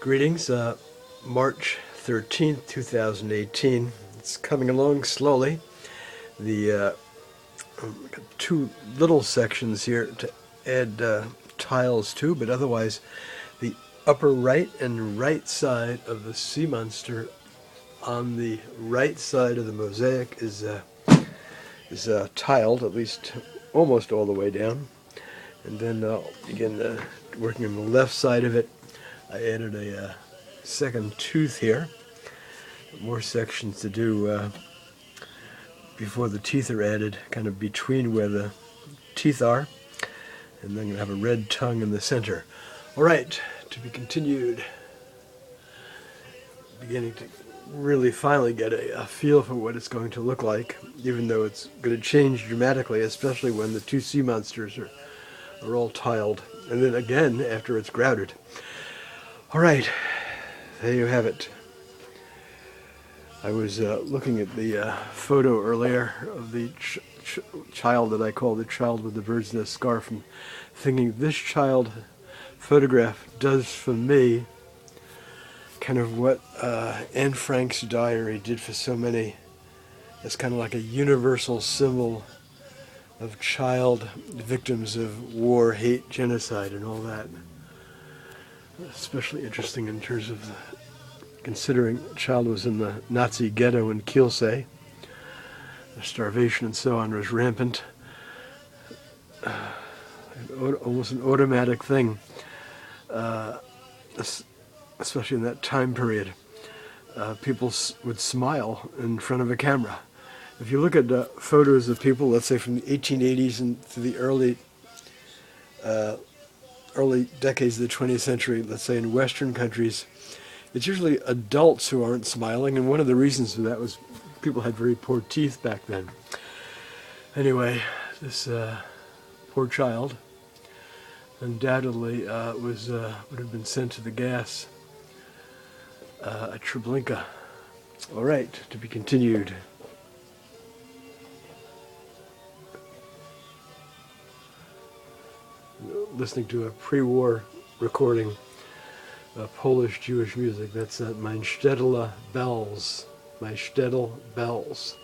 Greetings, March 13th, 2018. It's coming along slowly. The two little sections here to add tiles to, but otherwise the upper right and right side of the sea monster on the right side of the mosaic is tiled, at least almost all the way down. And then I'll begin working on the left side of it. I added a second tooth here. More sections to do before the teeth are added, kind of between where the teeth are. And then I'm going to have a red tongue in the center. All right, to be continued. Beginning to really finally get a feel for what it's going to look like, even though it's going to change dramatically, especially when the two sea monsters are all tiled. And then again, after it's grouted. All right, there you have it. I was looking at the photo earlier of the child that I call the child with the bird's nest scarf, and thinking this child photograph does for me kind of what Anne Frank's diary did for so many. It's kind of like a universal symbol of child victims of war, hate, genocide, and all that. Especially interesting in terms of considering the child was in the Nazi ghetto in Kielce. Starvation and so on was rampant. Almost an automatic thing, especially in that time period. People would smile in front of a camera. If you look at photos of people, let's say from the 1880s and to the early decades of the 20th century, let's say in Western countries, it's usually adults who aren't smiling, and one of the reasons for that was people had very poor teeth back then. Anyway, this poor child undoubtedly would have been sent to the gas at Treblinka. All right, to be continued. Listening to a pre-war recording of Polish Jewish music. That's Mein Städtler Bells. My Shtetl Bells.